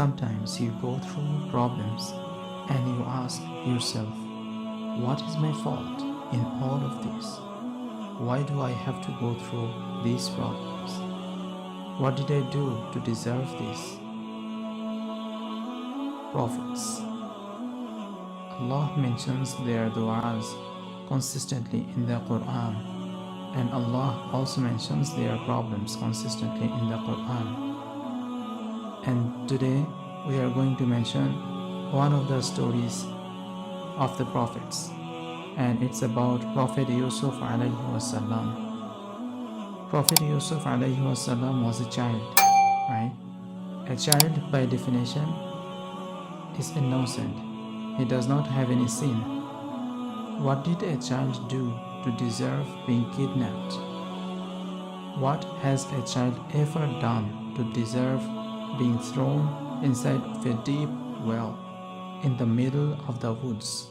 Sometimes you go through problems and you ask yourself, what is my fault in all of this? Why do I have to go through these problems? What did I do to deserve this? Prophets. Allah mentions their du'as consistently in the Quran, and Allah also mentions their problems consistently in the Quran. And today we are going to mention one of the stories of the prophets, and it's about Prophet Yusuf alayhi wasallam. Prophet Yusuf alayhi wasallam was a child, right? A child by definition is innocent. He does not have any sin. What did a child do to deserve being kidnapped? What has a child ever done to deserve being thrown inside of a deep well in the middle of the woods?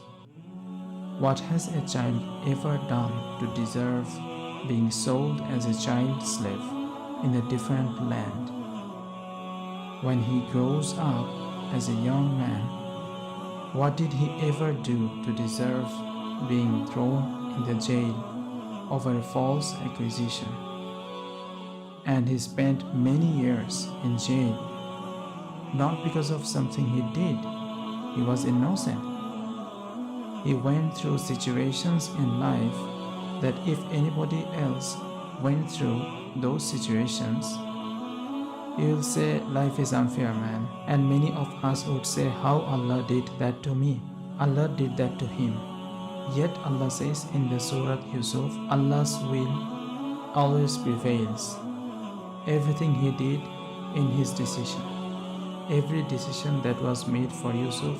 What has a child ever done to deserve being sold as a child slave in a different land? When he grows up as a young man, what did he ever do to deserve being thrown in the jail over a false accusation? And he spent many years in jail, not because of something he did. He was innocent. He went through situations in life that if anybody else went through those situations, you will say life is unfair, man. And many of us would say, how Allah did that to me? Allah did that to him. Yet Allah says in the Surah Yusuf, Allah's will always prevails. Everything he did in his decision, every decision that was made for Yusuf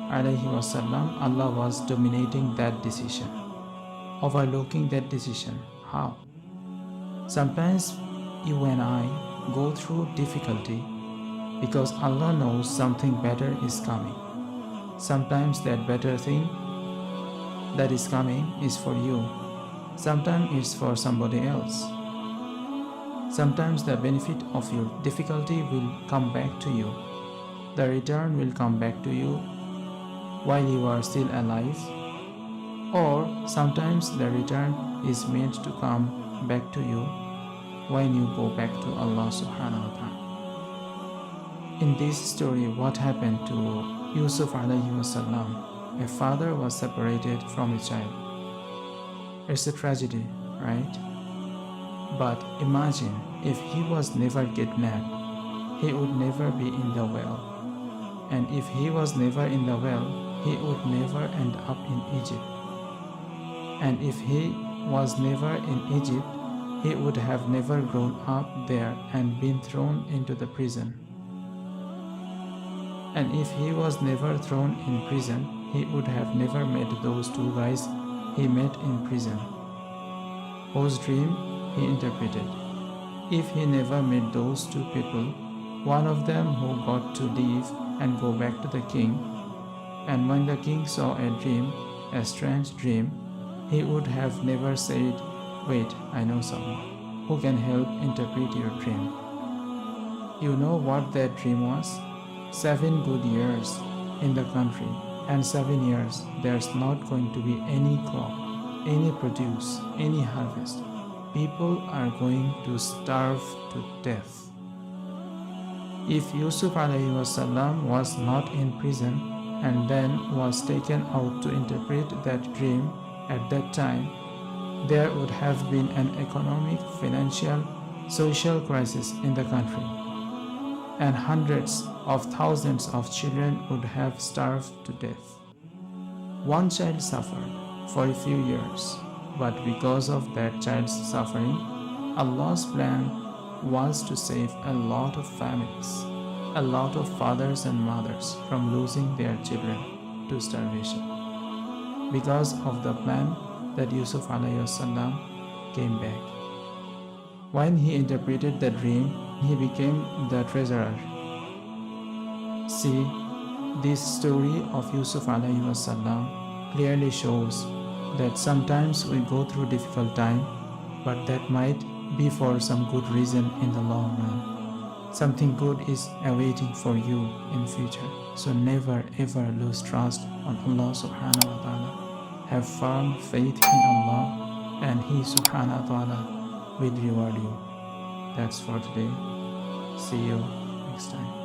alayhi wasallam, Allah was dominating that decision, overlooking that decision. How? Sometimes you and I go through difficulty because Allah knows something better is coming. Sometimes that better thing that is coming is for you. Sometimes it's for somebody else. Sometimes the benefit of your difficulty will come back to you. The return will come back to you while you are still alive. Or sometimes the return is meant to come back to you when you go back to Allah subhanahu wa ta'ala. In this story, what happened to Yusuf alayhi wasallam? A father was separated from a child. It's a tragedy, right? But imagine if he was never kidnapped, he would never be in the well. And if he was never in the well, he would never end up in Egypt. And if he was never in Egypt, he would have never grown up there and been thrown into the prison. And if he was never thrown in prison, he would have never met those two guys he met in prison, whose dream he interpreted. If he never met those two people, one of them who got to leave and go back to the king, and when the king saw a dream, a strange dream, he would have never said, wait, I know someone who can help interpret your dream. You know what that dream was? 7 good years in the country, and 7 years there's not going to be any crop, any produce, any harvest. People are going to starve to death. If Yusuf alayhi wasallam was not in prison and then was taken out to interpret that dream at that time, there would have been an economic, financial, social crisis in the country, and hundreds of thousands of children would have starved to death. One child suffered for a few years, but because of that child's suffering, Allah's plan was to save a lot of families, a lot of fathers and mothers from losing their children to starvation. Because of the plan that Yusuf alayhi wasallam came back. When he interpreted the dream, he became the treasurer. See, this story of Yusuf alayhi wasallam clearly shows that sometimes we go through difficult time, but that might be for some good reason in the long run. Something good is awaiting for you in future. So never ever lose trust on Allah subhanahu wa ta'ala. Have firm faith in Allah and He subhanahu wa ta'ala will reward you. That's for today. See you next time.